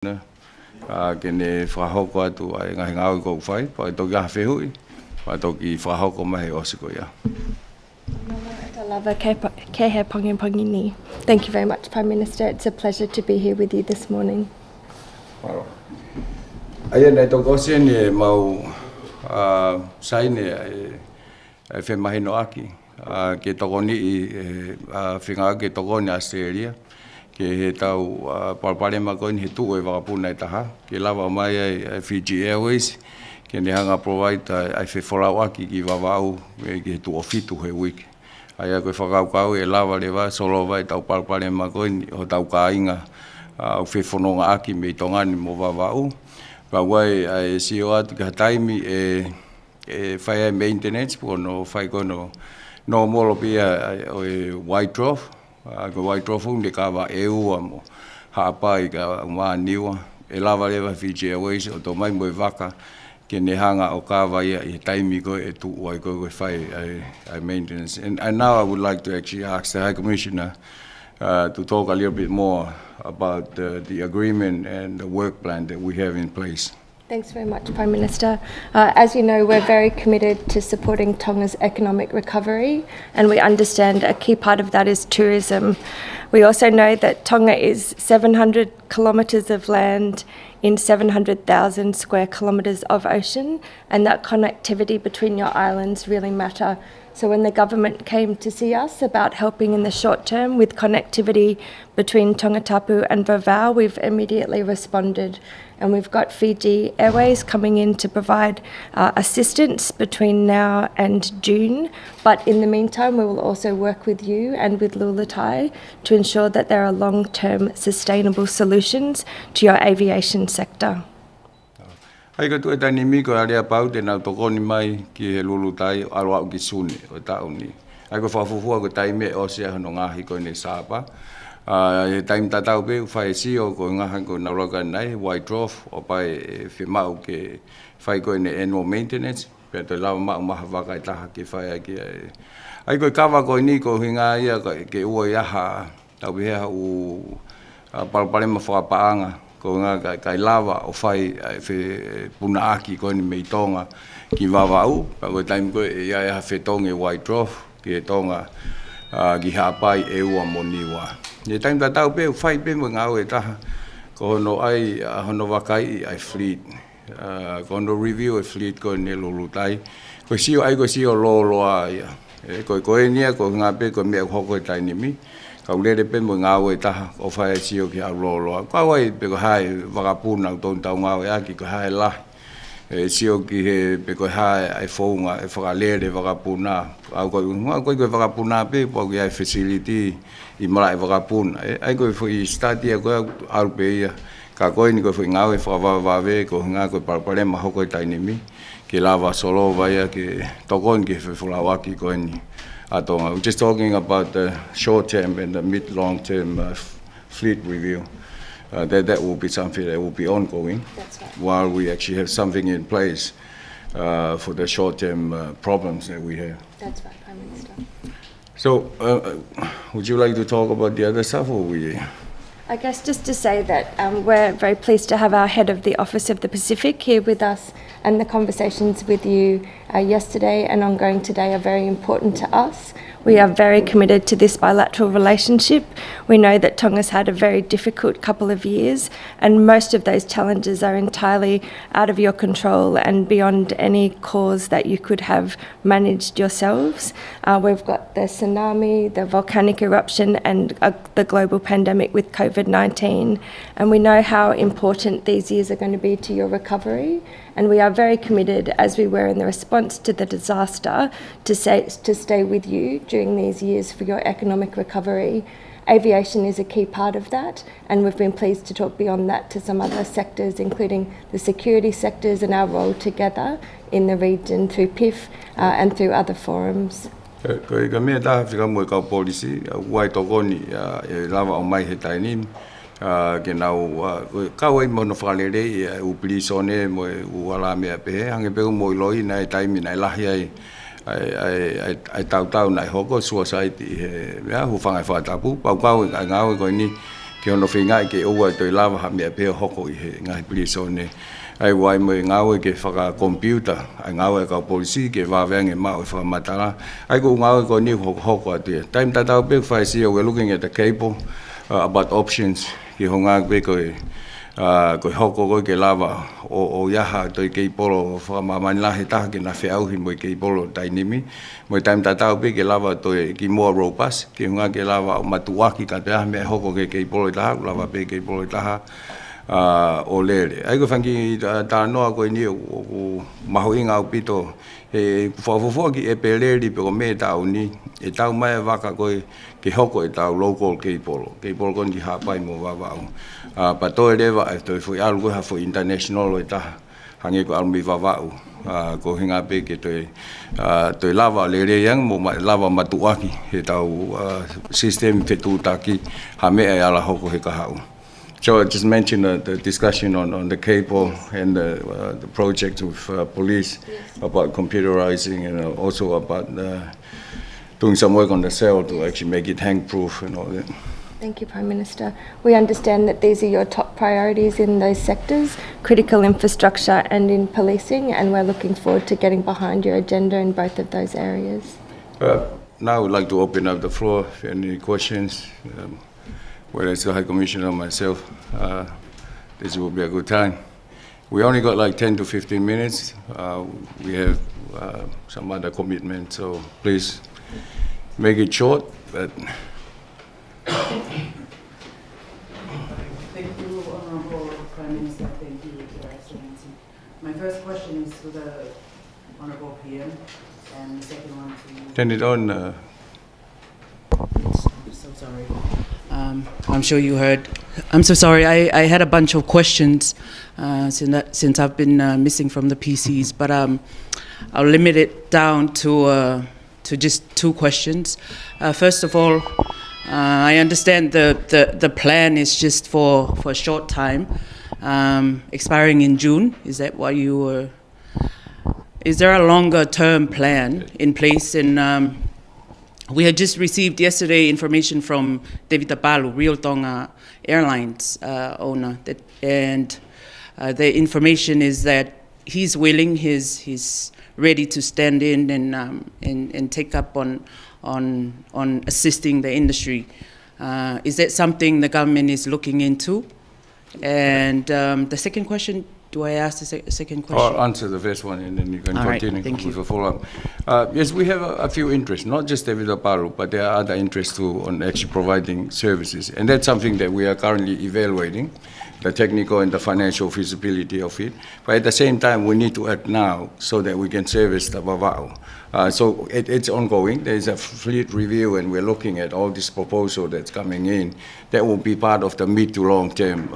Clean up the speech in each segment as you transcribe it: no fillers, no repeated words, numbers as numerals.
Kene whahoko atu ai ngahi ngāui kou whai, pai toki aha whehui, pai toki whahoko mahi osiko ia. Thank you very much, Prime Minister. It's a pleasure to be here with you this morning. Aia nei toko sene mau saine e whemahino aki, ke toko ni i whinga ke toko ni Australia, ke he tau PALEMIA koini he tuko e wakapuna i taha, ke lawa mai ai Fiji Airways, ke ne hanga provide ai whewholau aki ki wawau ke he tuko fitu he wiki. Aia koe whakaukau e lawa lewa solo vai tau PALEMIA koini ho tau ka inga au whewhononga aki me i tongani mo wawau. Ka wai ai sio atu ka taimi e whai ai maintenance, pono whai kono no molo pia o White Dwarf, ko White Dwarf unde ka wa e ua mo haapai ka uma niwa, e lawa lewa Fiji Airways o to mai mo e waka, ke ne hanga o ka wa ia I taimi ko e tu ua ko whai ai maintenance. And now I would like to actually ask the High Commissioner to talk a little bit more about the agreement and the work plan that we have in place. Thanks very much, Prime Minister. As you know, we're very committed to supporting Tonga's economic recovery, and we understand a key part of that is tourism. We also know that Tonga is 700 kilometres of land in 700,000 square kilometres of ocean, and that connectivity between your islands really matter. So when the government came to see us about helping in the short term with connectivity between Tongatapu and Vavau, we've immediately responded. And we've got Fiji Airways coming in to provide assistance between now and June. But in the meantime, we will also work with you and with LOLOTONGA to ensure that there are long-term sustainable solutions to your aviation sector. Ai ka tu e tani miko a rea pau te nau tokoni mai ki he LOLOTONGA alo au ki suni o tauni. Ai ko whawhufua ko taime o sea hono ngahi ko ne sāpa. He taim tatau pe whai sio ko ngaha ko nauraka nei, White Dwarf o pai whimau ke whai ko ne annual maintenance, pe to lawa mau maha waka I taha ke whai aki ai ko kawa ko ni ko hinga ia ke ua iaha tau beha u PALEMIA whakapaanga ko ngā kai lawa o whai puna aki ko ni mei Tonga ki wawau, pa ko taim ko ia whetonge White Dwarf ki Tonga ki hapai e ua moniwa. Ni taim tatau pe whai pe mo ngau e taha ko hono ai hono wakai ai fleet, ko hono review e fleet ko ne LOLOTONGA ko sio ai ko sio loloa ia ko e nia ko ngā pe ko mea hoko e tainimi ka ulere pe mo ngau e taha o whai sio ki au loloa ka wai pe ko hai wakapuna ton tau ngau e aki ko hai la sio ki he pe ko hai ai founga e whakalere wakapuna au ko wakapuna pe po ki ai facility I mara e wakapuna. Ai koe whi stati a koe arupe ia. Ka koe ni koe whi ngau e whakawawawe ko ngā koe PALEMIA hoko I tainimi. Ke lawa solo vai ke tokon ke whulawaki koe ni atonga. We're just talking about the short term and the mid-long term fleet review. That will be something that will be ongoing. That's right. While we actually have something in place for the short term problems that we have. That's right, Prime Minister. So, would you like to talk about the other stuff, or we? I guess just to say that we're very pleased to have our head of the Office of the Pacific here with us, and the conversations with you yesterday and ongoing today are very important to us. We are very committed to this bilateral relationship. We know that Tonga's had a very difficult couple of years, and most of those challenges are entirely out of your control and beyond any cause that you could have managed yourselves. We've got the tsunami, the volcanic eruption, and the global pandemic with COVID-19, and we know how important these years are going to be to your recovery. And we are very committed, as we were in the response to the disaster, to stay with you during these years for your economic recovery. Aviation is a key part of that, and we've been pleased to talk beyond that to some other sectors, including the security sectors and our role together in the region through PIF and through other forums. Ko ka mea taha whika mo kau policy, wai tokoni e lawa o mai he taini. Ke nau kau ai mono whakalere u pilisone mo u ala mea pehe, hange pego mo iloi na e taimi na lahi ai tau nai hoko suicide he mea hu whangai whatapu, pau kau ngau ko ni ke ono whinga ke ua toi lava ha mea pēo hoko I he ngahi police o ne. Ai wai mo ngāwe ke whaka computer, ai ngāwe ka polisi ke wāweange mao I whakamatara. Ai ko ngāwe ko ni hoko atu. Time tatau pēk whai si we're looking at the cable about options ki ho ngā pēk ko hoko ko ke lava o yaha toi ke polo whakamamani lahe taha ke na whiauhi mo ke polo tainimi. Mo time tatau pēk ke lava toi ki more robust, ki ngā ke lava o matuaki ka te ahme hoko ke polo taha, lava pēk ke polo taha. O lele. Ai ko whanki tā noa koe ni o maho inga o pito e whawhawhua ki e peleri pe ko me tau ni e tau mai waka koe ke hoko e tau local keipolo. Keipolo kondi hapai mo wawau. Pa toi rewa e toi fui alu koe ha fui international o e taha. Hangi ko alumi wawau. Ko hinga pe ke toi lava lere yang mo lava matuaki he tau system whetūtaki ha mea e ala hoko he kahau. So I just mentioned the discussion on the cable and the project with police about computerizing and also about doing some work on the cell to actually make it hang-proof and all that. Thank you, Prime Minister. We understand that these are your top priorities in those sectors, critical infrastructure and in policing, and we're looking forward to getting behind your agenda in both of those areas. Now I would like to open up the floor for any questions. Whether it's the High Commissioner or myself, this will be a good time. We only got like 10 to 15 minutes. We have some other commitments, so please make it short. But thank you, Honourable Prime Minister. Thank you, Your Excellency. My first question is to the Honourable PM, and the second one to... turn it on. I'm so sorry. I'm sure you heard. I'm so sorry. I had a bunch of questions since I've been missing from the PCs, but I'll limit it down to just two questions. First of all, I understand the plan is just for a short time, expiring in June. Is that why you were? Is there a longer term plan in place? And we had just received yesterday information from David Tapalu, Real Tonga Airlines owner, and the information is that he's willing, he's ready to stand in and take up on assisting the industry. Is that something the government is looking into? And the second question. Do I ask the second question? I'll answer the first one and then you can continue with the follow-up. Yes, we have a few interests, not just David Aparu, but there are other interests too on actually providing services. And that's something that we are currently evaluating, the technical and the financial feasibility of it. But at the same time, we need to act now so that we can service the Vava'u. So it's ongoing. There's a fleet review and we're looking at all this proposal that's coming in. That will be part of the mid to long-term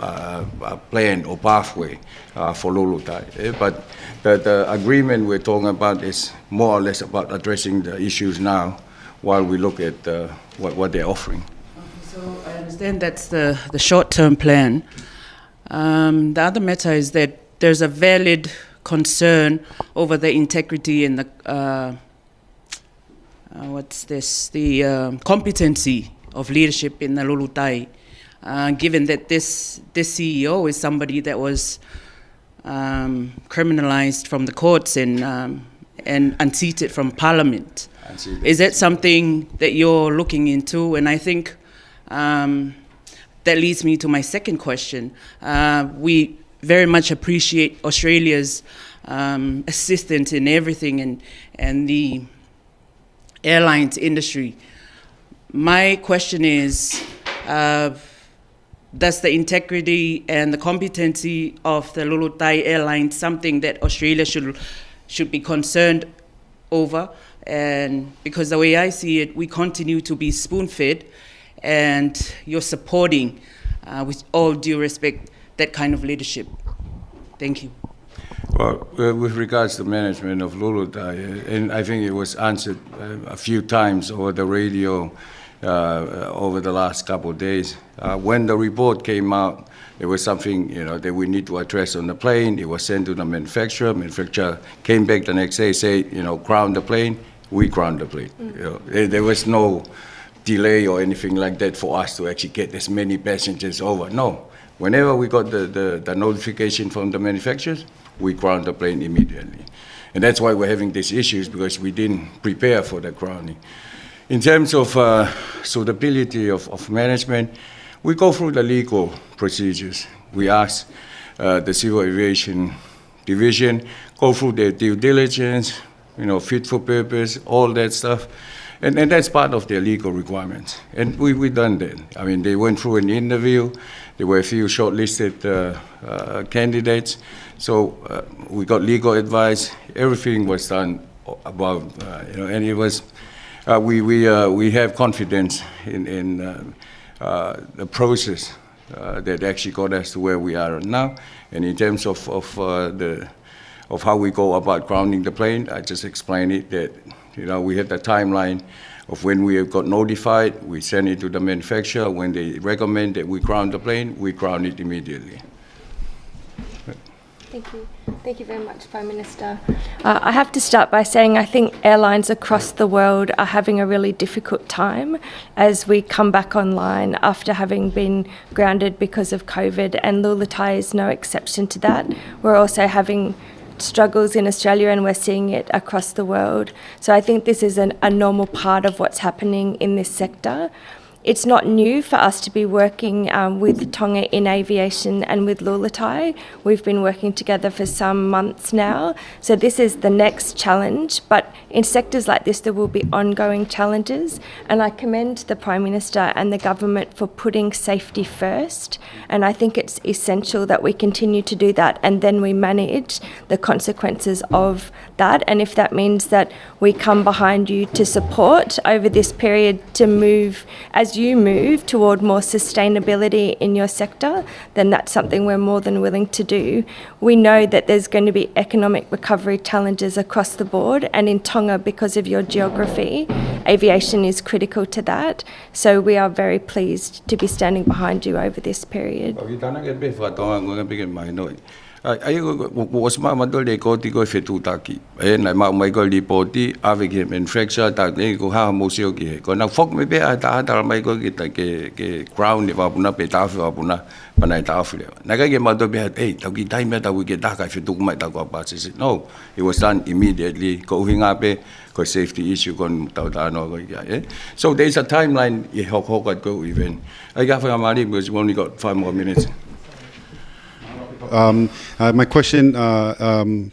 plan or pathway for Lulutai. But the agreement we're talking about is more or less about addressing the issues now while we look at what they're offering. Okay, so I understand that's the short-term plan. The other matter is that there's a valid concern over the integrity and the the competency of leadership in the Lulutai, given that this CEO is somebody that was criminalized from the courts and unseated from Parliament. Is that something that you're looking into? And I think that leads me to my second question. We very much appreciate Australia's assistance in everything and the airlines industry. My question is, does the integrity and the competency of the Lulutai Airlines something that Australia should be concerned over? And because the way I see it, we continue to be spoon-fed, and you're supporting, with all due respect, that kind of leadership. Thank you. Well, with regards to management of Lulutai, and I think it was answered a few times over the radio over the last couple of days. When the report came out, it was something that we need to address on the plane. It was sent to the manufacturer. Manufacturer came back the next day, say, crown the plane. We crowned the plane. There was no delay or anything like that for us to actually get as many passengers over. No, whenever we got the notification from the manufacturers, we ground the plane immediately. And that's why we're having these issues, because we didn't prepare for the grounding. In terms of suitability of management, we go through the legal procedures. We ask the Civil Aviation Division, go through their due diligence, fit for purpose, all that stuff. And that's part of their legal requirements. And we've done that. I mean, they went through an interview. There were a few shortlisted candidates. So we got legal advice. Everything was done above, and it was, we have confidence in the process that actually got us to where we are now. And in terms of how we go about grounding the plane, I just explained it that, we had the timeline of when we got notified, we send it to the manufacturer. When they recommend that we ground the plane, we ground it immediately. Thank you. Thank you very much, Prime Minister. I have to start by saying I think airlines across the world are having a really difficult time as we come back online after having been grounded because of COVID, and Lulutai is no exception to that. We're also having struggles in Australia, and we're seeing it across the world. So I think this is a normal part of what's happening in this sector. It's not new for us to be working with Tonga in aviation and with Lulutai. We've been working together for some months now. So this is the next challenge. But in sectors like this, there will be ongoing challenges. And I commend the Prime Minister and the government for putting safety first. And I think it's essential that we continue to do that, and then we manage the consequences of that. And if that means that we come behind you to support over this period to move, as you move toward more sustainability in your sector, then that's something we're more than willing to do. We know that there's going to be economic recovery challenges across the board, and in Tonga, because of your geography, aviation is critical to that. So we are very pleased to be standing behind you over this period. Ai was ma madole ko ti ko fetu taki e na ma mai ko lipoti avike manufacturer ta ne ko ha mo sio ki ko na fok me be ta mai ko ki ta ke ground ni va puna pe ta fa puna panai ta fa le na ka ke ma do be hey ta ki time ta we ke ta ka fetu mai ta ko pa si no, it was done immediately ko hinga pe ko safety issue kon ta ta no ko ya so there is a timeline I hope go even I got for mali because we only got 5 more minutes. My question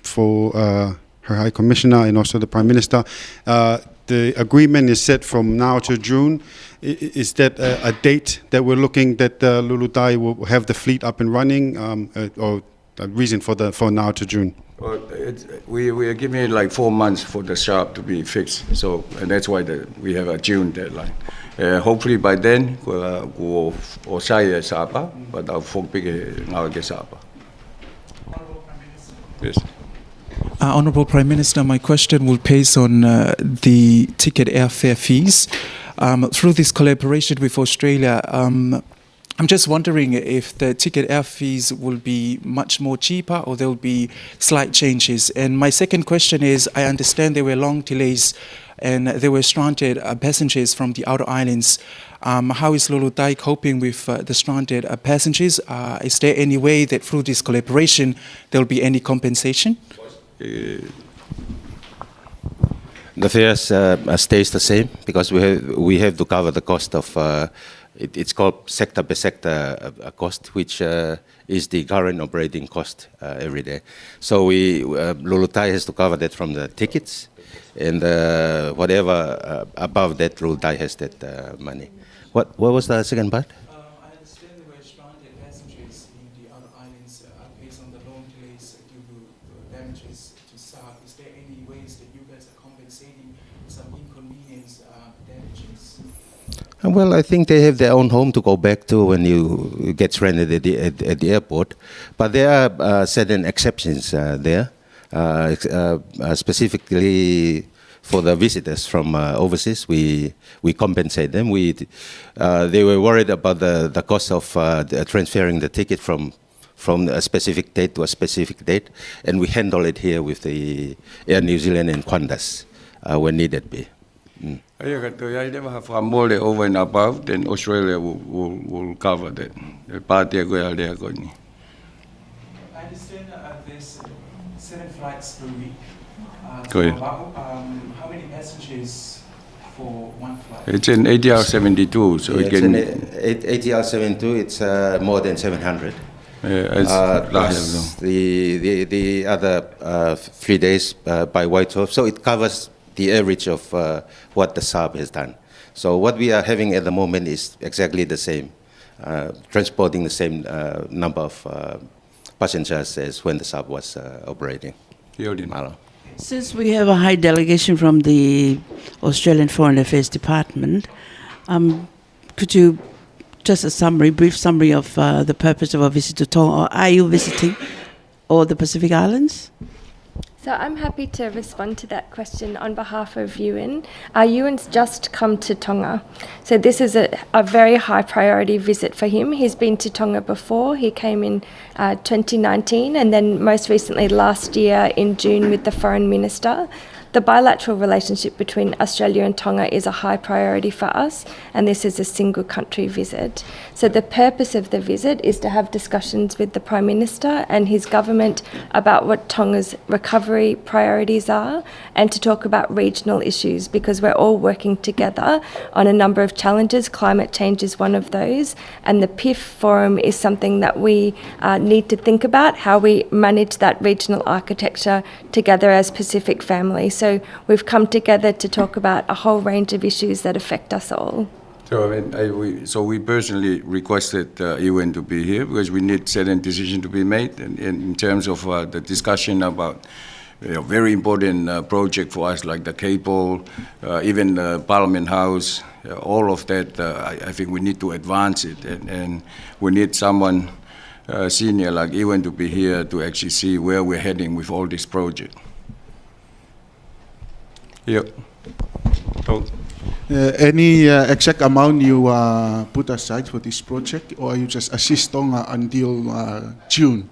for Her High Commissioner and also the Prime Minister, the agreement is set from now to June. Is that a date that we're looking that Lulutai will have the fleet up and running, or a reason for now to June? Well, we are giving it like 4 months for the shop to be fixed, so and that's why we have a June deadline. Hopefully by then we'll say Sapa, but I'll focus now get Sapa. Yes. Honourable Prime Minister, my question will base on the ticket airfare fees. Through this collaboration with Australia, I'm just wondering if the ticket air fees will be much more cheaper or there will be slight changes. And my second question is, I understand there were long delays and there were stranded passengers from the outer islands. How is Lulutai coping with the stranded passengers? Is there any way that through this collaboration there will be any compensation? The fares stays the same because we have to cover the cost of it's called sector by sector cost, which is the current operating cost every day. So Lulutai has to cover that from the tickets, and whatever above that, Lulutai has that money. What was the second part? I understand there were stranded passengers in the outer islands based on the long delays due to damages to SAR. Is there any ways that you guys are compensating some inconvenience damages? Well, I think they have their own home to go back to when you get stranded at the airport. But there are certain exceptions there, specifically for the visitors from overseas. We compensate them. They were worried about the cost of transferring the ticket from a specific date to a specific date, and we handle it here with the Air New Zealand and Qantas when needed be. Ai katoa ai le maha whamole over and above, then Australia will cover that. E pātia koe a lea koe ni. I understand there's 7 flights per week. Go ahead. How many passengers for one flight? It's an ATR 72, so Yeah, it it's can... an ATR 72, it's more than 700. It's The other 3 days by Whitehorse, so it covers the average of what the SAB has done. So what we are having at the moment is exactly the same, transporting the same number of passengers as when the SAB was operating. Malo. Since we have a high delegation from the Australian Foreign Affairs Department, could you just a brief summary of the purpose of our visit to Tonga, or are you visiting all the Pacific Islands? So I'm happy to respond to that question on behalf of UN. UN's just come to Tonga. So this is a very high priority visit for him. He's been to Tonga before. He came in 2019 and then most recently last year in June with the Foreign Minister. The bilateral relationship between Australia and Tonga is a high priority for us, and this is a single country visit. So the purpose of the visit is to have discussions with the Prime Minister and his government about what Tonga's recovery priorities are, and to talk about regional issues, because we're all working together on a number of challenges. Climate change is one of those, and the PIF forum is something that we need to think about, how we manage that regional architecture together as Pacific family. So we've come together to talk about a whole range of issues that affect us all. So we personally requested UN to be here because we need certain decisions to be made in terms of the discussion about very important project for us like the cable, even the Parliament House, all of that. I think we need to advance it, and we need someone senior like UN to be here to actually see where we're heading with all this project. Yep. Oh. Any exact amount you put aside for this project, or you just assist Tonga until June?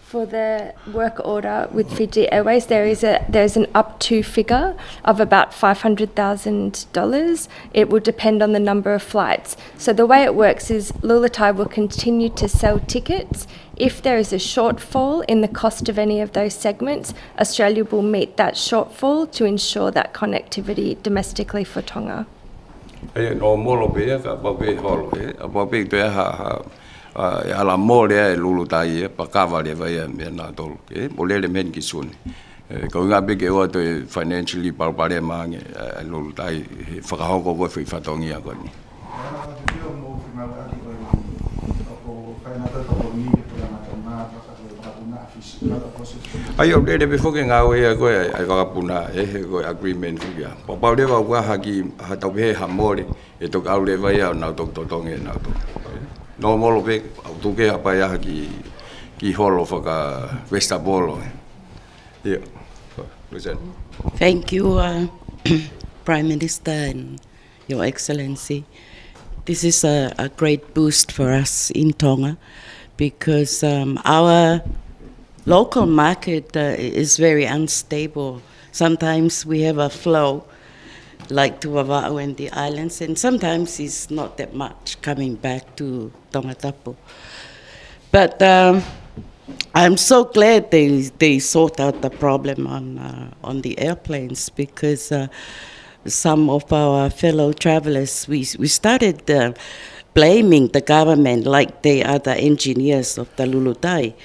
For the work order with Fiji Airways, there is an up to figure of about $500,000. It will depend on the number of flights. So the way it works is Lulutai will continue to sell tickets. If there is a shortfall in the cost of any of those segments, Australia will meet that shortfall to ensure that connectivity domestically for Tonga. Ala mole e Lulutai pa kava le vai me na tol ke mole le men ki sun ko nga be ke o to financially pa PALEMIA nge Lulutai whakahoko ko fi fatongia ko ni ai o le be foke nga we ko ai ka puna ko agreement fi ya pa pa le wa wa ha ki ha to be ha mole e to ka le vai na to tonge na to no molo be tuke apa ya ki holo whaka Westabolo. Yeah. Thank you, Prime Minister and Your Excellency. This is a great boost for us in Tonga because our local market is very unstable. Sometimes we have a flow like to Wava'u and the islands, and sometimes it's not that much coming back to Tongatapu. But I'm so glad they sort out the problem on the airplanes, because some of our fellow travelers, we started blaming the government like they are the engineers of the Lulutai.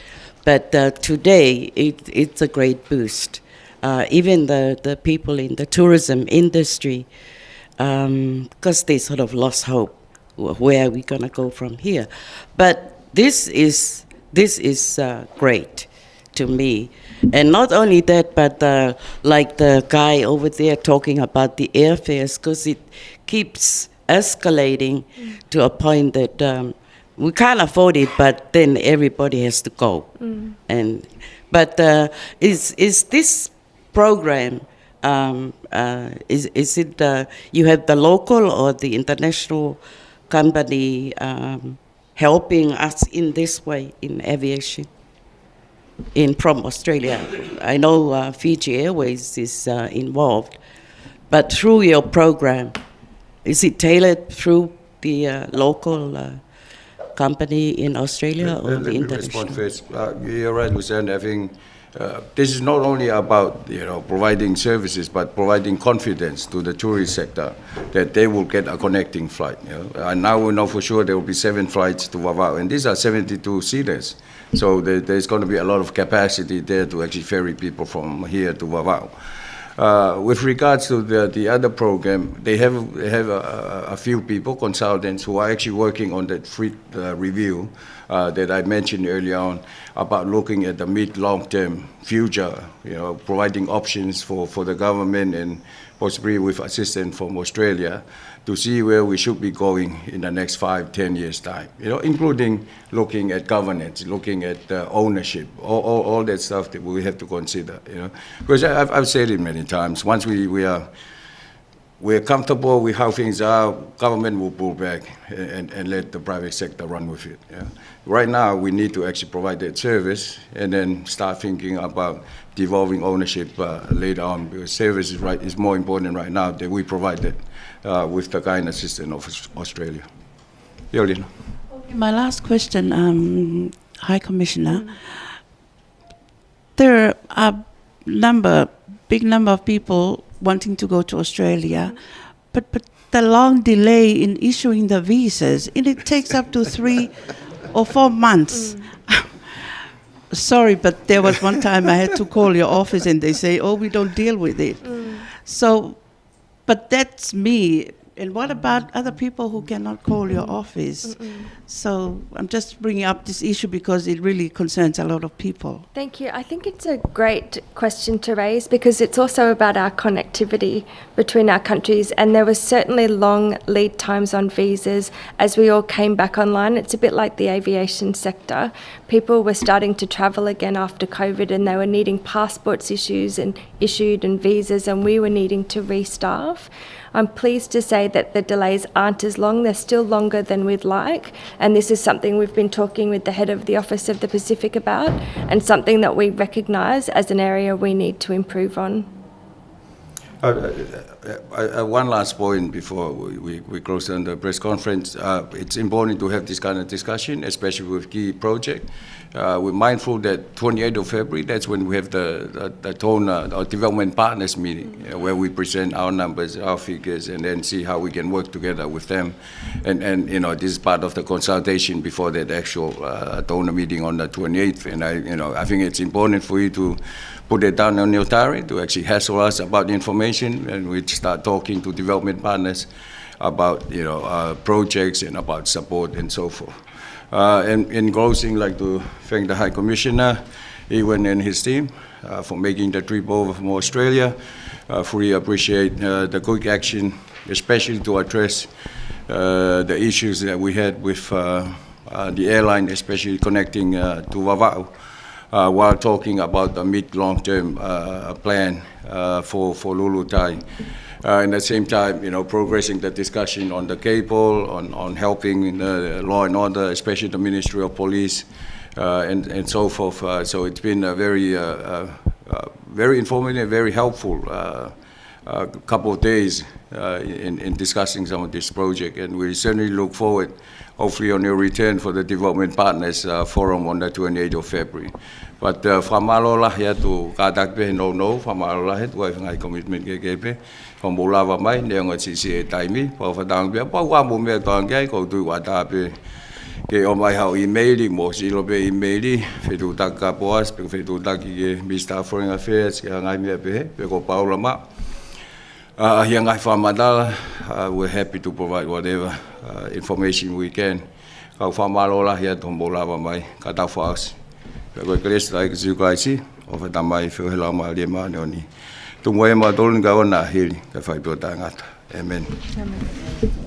But today, it's a great boost. Even the people in the tourism industry, because they sort of lost hope. Where are we going to go from here? But this is great to me. And not only that, but like the guy over there talking about the airfares, because it keeps escalating to a point that we can't afford it, but then everybody has to go. But is this program, is it you have the local or the international company helping us in this way in aviation from Australia? I know Fiji Airways is involved, but through your program, is it tailored through the local company in Australia or the international? First. You're right, Lucien. I think this is not only about providing services, but providing confidence to the tourist sector that they will get a connecting flight. And now we know for sure there will be 7 flights to Vavao, and these are 72 seaters. So there's going to be a lot of capacity there to actually ferry people from here to Vavao. With regards to the other program, they have a few people, consultants, who are actually working on that free review that I mentioned earlier on about looking at the mid-long-term future, providing options for the government and possibly with assistance from Australia to see where we should be going in the next 5-10 years' time, including looking at governance, looking at ownership, all that stuff that we have to consider, Because I've said it many times, once we're comfortable with how things are, government will pull back and let the private sector run with it. Right now, we need to actually provide that service and then start thinking about devolving ownership later on, because service is more important right now that we provide it with the kind assistance of Australia. Yolina. Okay, my last question, High Commissioner. There are big number of people wanting to go to Australia, but the long delay in issuing the visas, and it takes up to 3 or 4 months. Sorry, but there was one time I had to call your office and they say, oh, we don't deal with it. So, but that's me. And what about other people who cannot call your office? So I'm just bringing up this issue because it really concerns a lot of people. Thank you. I think it's a great question to raise because it's also about our connectivity between our countries, and there was certainly long lead times on visas as we all came back online. It's a bit like the aviation sector. People were starting to travel again after COVID, and they were needing passports issued and visas, and we were needing to restaff. I'm pleased to say that the delays aren't as long. They're still longer than we'd like. And this is something we've been talking with the head of the Office of the Pacific about, and something that we recognise as an area we need to improve on. One last point before we close on the press conference. It's important to have this kind of discussion, especially with key project. We're mindful that 28th of February, that's when we have the Tonga, our development partners meeting, where we present our numbers, our figures, and then see how we can work together with them. And this is part of the consultation before that actual Tonga meeting on the 28th. And I think it's important for you to put it down on your diary to actually hassle us about the information, and we start talking to development partners about projects and about support and so forth. And in closing, I'd like to thank the High Commissioner, Ewan and his team for making the trip over from Australia. Fully appreciate the quick action, especially to address the issues that we had with the airline, especially connecting to Vavao, while talking about the mid-long-term plan for Lulutai. At the same time, progressing the discussion on the cable, on helping in law and order, especially the Ministry of Police, and so forth. So it's been a very informative, very helpful couple of days in discussing some of this project, and we certainly look forward, hopefully, on your return for the Development Partners Forum on the 28th of February. But whamalola hea tu kātakpe no whamalola he tu ngai commitment ke from Bulava mai ne ngai sisi e taimi pa whatang pe pa wa mo me tang kai ko tu wa ta pe ke o mai hau email mo si lo pe email fe tu taka poas pe fe tu taki ke Mr. Foreign Affairs ke ngai me pe ko Paula ma hia ngai whamadala. We're happy to provide whatever information we can. Kau whamalola hea tu Bulava mai ka ta whaas. Koe Krista ai ki siukaisi, o whatamai whiuhela ma lia maa neoni. Tungo e maa tolu nga o nā hiri, ka whaipio tā ngata. Amen. Amen.